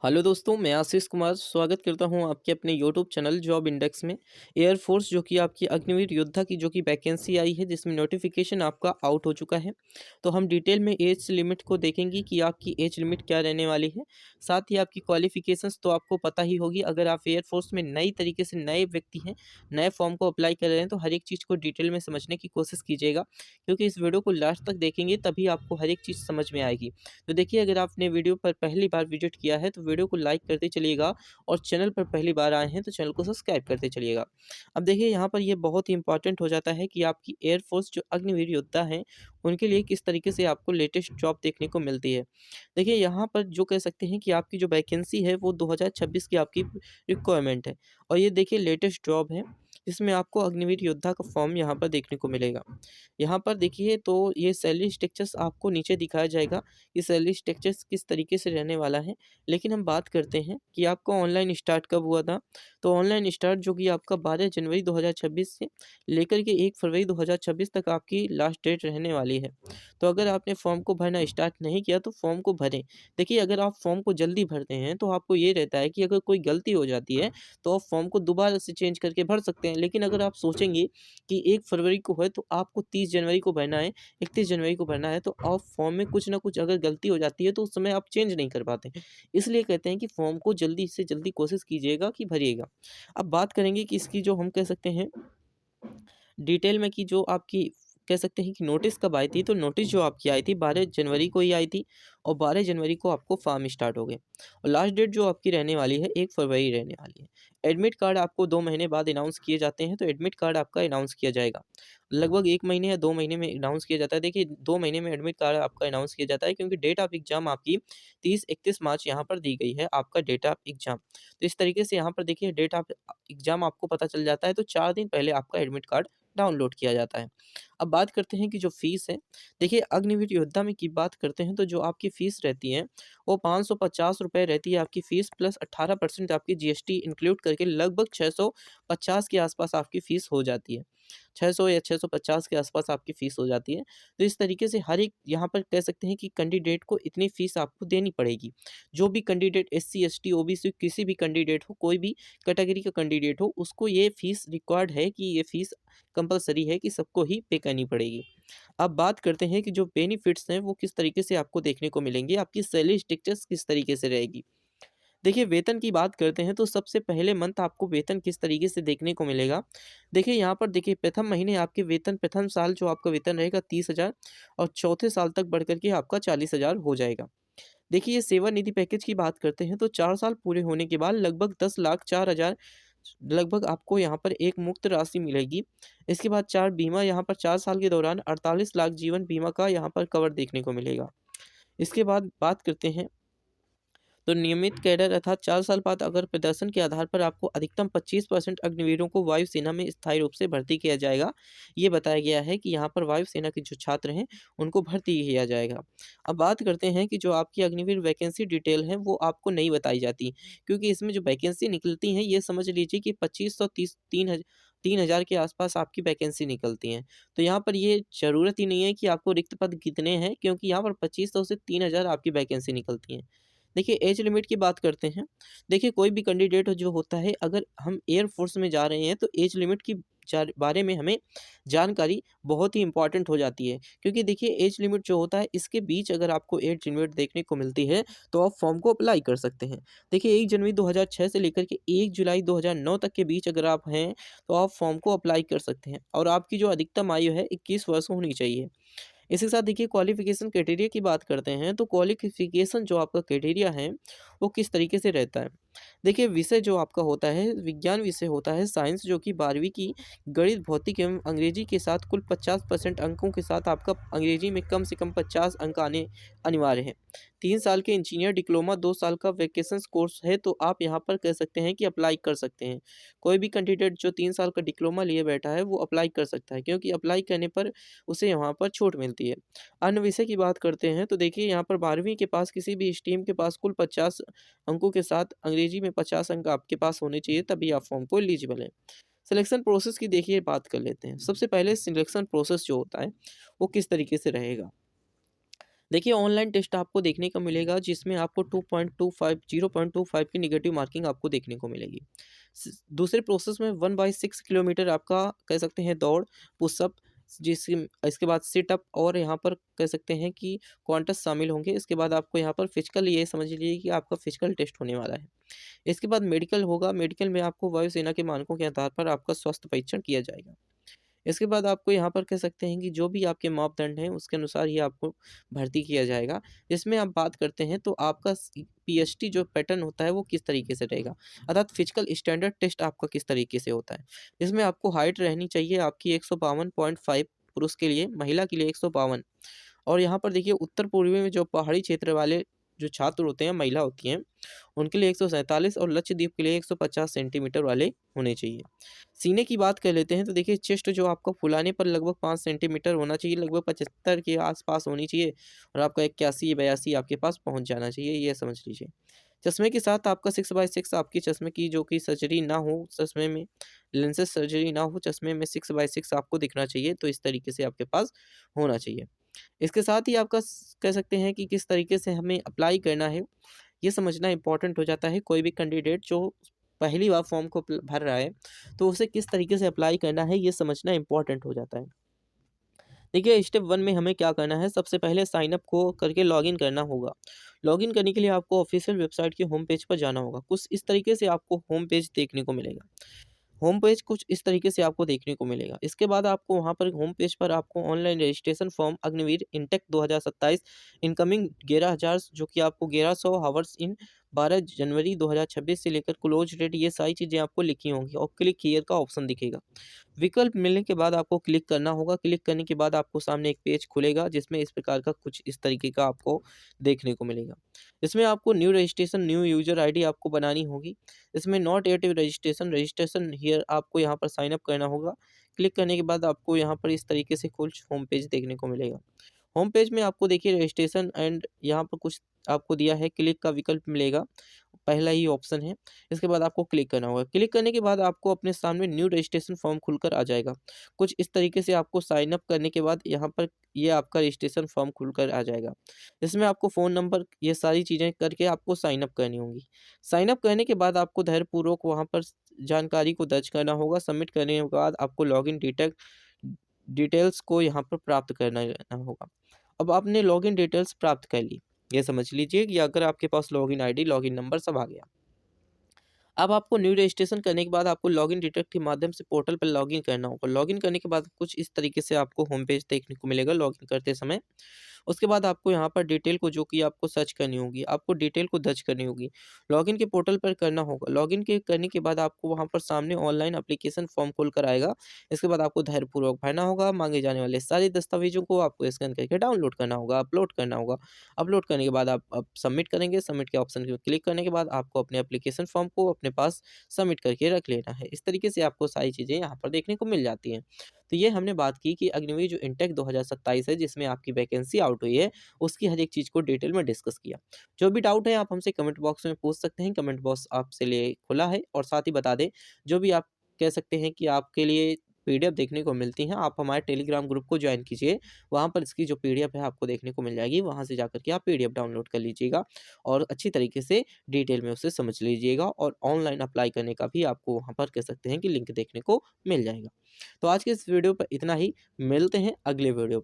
Hello दोस्तों, मैं आशीष कुमार स्वागत करता हूं आपके अपने यूट्यूब चैनल जॉब इंडेक्स में। एयरफोर्स जो कि आपकी अग्निवीर योद्धा की जो कि वैकेंसी आई है, जिसमें नोटिफिकेशन आपका आउट हो चुका है। तो हम डिटेल में एज लिमिट को देखेंगे कि आपकी एज लिमिट क्या रहने वाली है। साथ ही आपकी क्वालिफिकेशंस तो आपको पता ही होगी। अगर आप एयरफोर्स में नई तरीके से नए व्यक्ति हैं, नए फॉर्म को अप्लाई कर रहे हैं, तो हर एक चीज़ को डिटेल में समझने की कोशिश कीजिएगा, क्योंकि इस वीडियो को लास्ट तक देखेंगे तभी आपको हर एक चीज़ समझ में आएगी। तो देखिए, अगर आपने वीडियो पर पहली बार विजिट किया है तो वीडियो को लाइक करते चलिएगा, और चैनल पर पहली बार आए हैं तो चैनल को सब्सक्राइब करते चलिएगा। अब देखिए, यहाँ पर ये बहुत ही इंपॉर्टेंट हो जाता है कि आपकी एयरफोर्स जो अग्निवीर योद्धा हैं, उनके लिए किस तरीके से आपको लेटेस्ट जॉब देखने को मिलती है। देखिए, यहाँ पर जो कह सकते हैं कि आपकी जो वैकेंसी है वो 2026 की आपकी रिक्वायरमेंट है, और ये देखिए लेटेस्ट जॉब है, जिसमें आपको अग्निवीर योद्धा का फॉर्म यहाँ पर देखने को मिलेगा। यहाँ पर देखिए, तो ये सैलरी स्ट्रक्चर्स आपको नीचे दिखाया जाएगा कि सैलरी स्ट्रक्चर्स किस तरीके से रहने वाला है। लेकिन हम बात करते हैं कि आपका ऑनलाइन स्टार्ट कब हुआ था। तो ऑनलाइन स्टार्ट जो कि आपका 12 जनवरी 2026 से लेकर के 1 फरवरी 2026 तक आपकी लास्ट डेट रहने वाली है। तो अगर आपने फॉर्म को भरना स्टार्ट नहीं किया तो फॉर्म को भरें। देखिए, अगर आप फॉर्म को जल्दी भरते हैं तो आपको ये रहता है कि अगर कोई गलती हो जाती है तो आप फॉर्म को दोबारा से चेंज करके भर सकते हैं। लेकिन अगर आप सोचेंगे कि 1 फरवरी को है तो आपको 30 जनवरी को भरना है, 31 जनवरी को भरना है, तो आप फॉर्म में कुछ ना कुछ अगर गलती हो जाती है तो उस समय आप चेंज नहीं कर पाते। इसलिए कहते हैं कि फॉर्म को जल्दी से जल्दी कोशिश कीजिएगा कि भरिएगा। अब बात करेंगे कि इसकी जो हम कह सकते हैं डिटेल में, कि जो आपकी कह सकते हैं कि नोटिस कब आई थी। तो नोटिस जो आपकी आई थी 12 जनवरी को ही आई थी, और 12 जनवरी को आपको फॉर्म स्टार्ट हो गए, और लास्ट डेट जो आपकी रहने वाली है 1 फरवरी रहने वाली है। एडमिट कार्ड आपको 2 महीने बाद अनाउंस किए जाते हैं, तो एडमिट कार्ड आपका अनाउंस किया जाएगा। लगभग 1 महीने या 2 महीने में अनाउंस किया जाता है। देखिए, 2 महीने में एडमिट कार्ड आपका अनाउंस किया जाता है, क्योंकि डेट ऑफ एग्ज़ाम आपकी 30-31 मार्च यहाँ पर दी गई है, आपका डेट ऑफ एग्ज़ाम। तो इस तरीके से यहाँ पर देखिए डेट ऑफ एग्ज़ाम आपको पता चल जाता है, तो 4 दिन पहले आपका एडमिट कार्ड डाउनलोड किया जाता है। अब बात करते हैं कि जो फ़ीस है, देखिए अग्निवीर योद्धा में की बात करते हैं तो जो आपकी फ़ीस रहती है वो ₹550 रहती है आपकी फ़ीस, प्लस 18% आपकी जीएसटी इंक्लूड करके लगभग 650 के आसपास आपकी फ़ीस हो जाती है। 600 या 650 के आसपास आपकी फ़ीस हो जाती है। तो इस तरीके से हर एक यहाँ पर कह सकते हैं कि कैंडिडेट को इतनी फ़ीस आपको देनी पड़ेगी। जो भी कैंडिडेट एससी, एसटी, ओबीसी किसी भी कैंडिडेट हो, कोई भी कैटेगरी का कैंडिडेट हो, उसको ये फ़ीस रिक्वायर्ड है कि ये फ़ीस कंपल्सरी है कि सबको ही पे करनी पड़ेगी। अब बात करते हैं कि जो बेनिफिट्स हैं वो किस तरीके से आपको देखने को मिलेंगे, आपकी सैलरी स्ट्रक्चर्स किस तरीके से रहेगी। देखिए, वेतन की बात करते हैं तो सबसे पहले मंथ आपको वेतन किस तरीके से देखने को मिलेगा। देखिए, यहाँ पर देखिए प्रथम महीने आपके वेतन, प्रथम साल जो आपका वेतन रहेगा 30,000, और चौथे साल तक बढ़ कर के आपका 40,000 हो जाएगा। देखिए, ये सेवानिधि पैकेज की बात करते हैं तो 4 साल पूरे होने के बाद लगभग 10,04,000 लगभग आपको यहाँ पर एक मुक्त राशि मिलेगी। इसके बाद 4 बीमा, यहाँ पर 4 साल के दौरान 48 लाख जीवन बीमा का यहाँ पर कवर देखने को मिलेगा। इसके बाद बात करते हैं, तो नियमित कैडर अर्थात 4 साल बाद अगर प्रदर्शन के आधार पर आपको अधिकतम 25% अग्निवीरों को वायुसेना में स्थायी रूप से भर्ती किया जाएगा। ये बताया गया है कि यहाँ पर वायुसेना के जो छात्र हैं, उनको भर्ती किया जाएगा। अब बात करते हैं कि जो आपकी अग्निवीर वैकेंसी डिटेल है, वो आपको नहीं बताई जाती, क्योंकि इसमें जो वैकेंसी निकलती हैं, ये समझ लीजिए कि 2530 3,000 के आसपास आपकी वैकेंसी निकलती हैं। तो यहाँ पर ये ज़रूरत ही नहीं है कि आपको रिक्त पद कितने हैं, क्योंकि यहाँ पर 2500 से 3,000 आपकी वैकेंसी निकलती हैं। देखिए, एज लिमिट की बात करते हैं। देखिए, कोई भी कैंडिडेट जो होता है, अगर हम एयर फ़ोर्स में जा रहे हैं तो एज लिमिट की बारे में हमें जानकारी बहुत ही इम्पोर्टेंट हो जाती है। क्योंकि देखिए, एज लिमिट जो होता है, इसके बीच अगर आपको एज लिमिट देखने को मिलती है तो आप फॉर्म को अप्लाई कर सकते हैं। देखिए, 1 जनवरी 2006 से लेकर के 1 जुलाई 2009 तक के बीच अगर आप हैं तो आप फॉर्म को अप्लाई कर सकते हैं, और आपकी जो अधिकतम आयु है 21 वर्ष होनी चाहिए। इसी के साथ देखिए, क्वालिफ़िकेशन क्राइटेरिया की बात करते हैं तो क्वालिफ़िकेशन जो आपका क्राइटेरिया है वो किस तरीके से रहता है। देखिए, विषय जो आपका होता है, विज्ञान विषय होता है साइंस, जो कि 12वीं की गणित, भौतिक एवं अंग्रेजी के साथ कुल 50% अंकों के साथ आपका अंग्रेजी में कम से कम 50 अंक आने अनिवार्य है। 3 साल के इंजीनियर डिप्लोमा, 2 साल का वैकेशंस कोर्स है, तो आप यहाँ पर कह सकते हैं कि अप्लाई कर सकते हैं। कोई भी कैंडिडेट जो 3 साल का डिप्लोमा लिए बैठा है वो अप्लाई कर सकता है, क्योंकि अप्लाई करने पर उसे यहाँ पर छूट मिलती है। अन्य विषय की बात करते हैं तो देखिए, यहाँ पर 12वीं के पास, किसी भी स्ट्रीम के पास कुल 50 अंकों के साथ अंग्रेजी में 50 अंक आपके पास होने चाहिए, तभी आप फॉर्म को एलिजिबल हैं। सिलेक्शन प्रोसेस की देखिए बात कर लेते हैं। सबसे पहले सिलेक्शन प्रोसेस जो होता है वो किस तरीके से रहेगा। देखिए ऑनलाइन टेस्ट आपको देखने को मिलेगा जिसमें आपको 2.25 0.25 की नेगेटिव मार्किंग आपको देखने को मिलेगी। दूसरे प्रोसेस में 1/6 किलोमीटर आपका कह सकते हैं दौड़, पुशअप, जिस इसके बाद सिटअप और यहाँ पर कह सकते हैं कि कॉन्टेस्ट शामिल होंगे। इसके बाद आपको यहाँ पर फिजिकल, ये समझ लीजिए कि आपका फिजिकल टेस्ट होने वाला है। इसके बाद मेडिकल होगा। मेडिकल में आपको वायुसेना के मानकों के आधार पर आपका स्वास्थ्य परीक्षण किया जाएगा। इसके बाद आपको यहाँ पर कह सकते हैं कि जो भी आपके मापदंड हैं उसके अनुसार ही आपको भर्ती किया जाएगा। इसमें आप बात करते हैं तो आपका पीएसटी जो पैटर्न होता है वो किस तरीके से रहेगा, अर्थात फिजिकल स्टैंडर्ड टेस्ट आपका किस तरीके से होता है। इसमें आपको हाइट रहनी चाहिए आपकी 152.5, पुरुष के लिए, महिला के लिए 152। और यहाँ पर देखिए उत्तर पूर्वी में जो पहाड़ी क्षेत्र वाले जो छात्र होते हैं, महिला होती हैं, उनके लिए 147 और लक्षद्वीप के लिए 150 सेंटीमीटर वाले होने चाहिए। सीने की बात कर लेते हैं तो देखिए चेस्ट जो आपका फुलाने पर लगभग 5 सेंटीमीटर होना चाहिए, लगभग 75 के आस-पास होनी चाहिए और आपका 81-82 आपके पास पहुँच जाना चाहिए, ये समझ लीजिए। चश्मे के साथ आपका 6/6 आपकी चश्मे की जो कि सर्जरी ना हो, चश्मे में लेंसेज सर्जरी ना हो, चश्मे में 6/6 आपको दिखना चाहिए, तो इस तरीके से आपके पास होना चाहिए। इसके साथ ही आपका कह सकते हैं कि किस तरीके से हमें अप्लाई करना है, ये समझना इम्पोर्टेंट हो जाता है। कोई भी कैंडिडेट जो पहली बार फॉर्म को भर रहा है, तो उसे किस तरीके से अप्लाई करना है, ये समझना इम्पोर्टेंट हो जाता है। देखिए स्टेप 1 में हमें क्या करना है, सबसे पहले साइन अप को करके लॉगिन करना होगा। लॉगिन करने के लिए आपको ऑफिशियल वेबसाइट के होम पेज पर जाना होगा। कुछ इस तरीके से आपको होम पेज देखने को मिलेगा। होम पेज कुछ इस तरीके से आपको देखने को मिलेगा। इसके बाद आपको वहाँ पर होम पेज पर आपको online registration form Agniveer intake 2027 incoming 11,000 जो कि आपको 1100 हावर्स इन 12 जनवरी 2026 से लेकर क्लोज डेट, ये सारी चीज़ें आपको लिखी होंगी और क्लिक हियर का ऑप्शन दिखेगा। विकल्प मिलने के बाद आपको क्लिक करना होगा। क्लिक करने के बाद आपको सामने एक पेज खुलेगा जिसमें इस प्रकार का कुछ इस तरीके का आपको देखने को मिलेगा। इसमें आपको new registration, new user ID आपको बनानी होगी। इसमें not yet registration, registration here आपको यहाँ पर साइन अप करना होगा। क्लिक करने के बाद आपको यहाँ पर इस तरीके से कुछ होम पेज देखने को मिलेगा। होम पेज में आपको देखिए रजिस्ट्रेशन एंड यहाँ पर कुछ आपको दिया है, क्लिक का विकल्प मिलेगा, पहला ही ऑप्शन है। इसके बाद आपको क्लिक करना होगा। क्लिक करने के बाद आपको अपने सामने न्यू रजिस्ट्रेशन फॉर्म खुलकर आ जाएगा। कुछ इस तरीके से आपको साइन अप करने के बाद यहाँ पर ये आपका रजिस्ट्रेशन फॉर्म खुलकर आ जाएगा। इसमें आपको फ़ोन नंबर, ये सारी चीज़ें करके आपको साइन अप करनी होंगी। साइन अप करने के बाद आपको धैर्यपूर्वक वहाँ पर जानकारी को दर्ज करना होगा। सबमिट करने के बाद आपको लॉगिन डिटेल्स को यहाँ पर प्राप्त करना रहना होगा। अब आपने लॉगिन डिटेल्स प्राप्त कर ली। ये समझ लीजिए कि अगर आपके पास लॉगिन आईडी, लॉगिन नंबर सब आ गया। अब आपको न्यू रजिस्ट्रेशन करने के बाद आपको लॉगिन डिटेक्ट के माध्यम से पोर्टल पर लॉगिन करना होगा। लॉगिन करने के बाद कुछ इस तरीके से आपको होम पेज देखने को मिलेगा लॉगिन करते समय। उसके बाद आपको यहाँ पर डिटेल को जो कि आपको सर्च करनी होगी, आपको डिटेल को दर्ज करनी होगी। लॉगिन के पोर्टल पर करना होगा। लॉगिन के करने के बाद आपको वहाँ पर सामने ऑनलाइन एप्लीकेशन फॉर्म खुल कर आएगा। इसके बाद आपको धैर्यपूर्वक भरना होगा। माँगे जाने वाले सारे दस्तावेज़ों को आपको स्कैन करके डाउनलोड करना होगा, अपलोड करना होगा। अपलोड करने के बाद आप सबमिट करेंगे। सबमिट के ऑप्शन पे क्लिक करने के बाद आपको अपने एप्लीकेशन फॉर्म को अपने पास सबमिट करके रख लेना है। इस तरीके से आपको सारी चीज़ें यहाँ पर देखने को मिल जाती हैं। तो ये हमने बात की कि अग्निवीर जो इंटेक 2027 है जिसमें आपकी वैकेंसी आउट हुई है, उसकी हर एक चीज़ को डिटेल में डिस्कस किया। जो भी डाउट है आप हमसे कमेंट बॉक्स में पूछ सकते हैं। कमेंट बॉक्स आपसे लिए खुला है और साथ ही बता दें, जो भी आप कह सकते हैं कि आपके लिए पीडीएफ देखने को मिलती हैं, आप हमारे टेलीग्राम ग्रुप को जॉइन कीजिए। वहाँ पर इसकी जो पीडीएफ है आपको देखने को मिल जाएगी। वहाँ से जाकर के आप पीडीएफ डाउनलोड कर लीजिएगा और अच्छी तरीके से डिटेल में उसे समझ लीजिएगा और ऑनलाइन अप्लाई करने का भी आपको वहाँ पर कह सकते हैं कि लिंक देखने को मिल जाएगा। तो आज के इस वीडियो पर इतना ही, मिलते हैं अगले वीडियो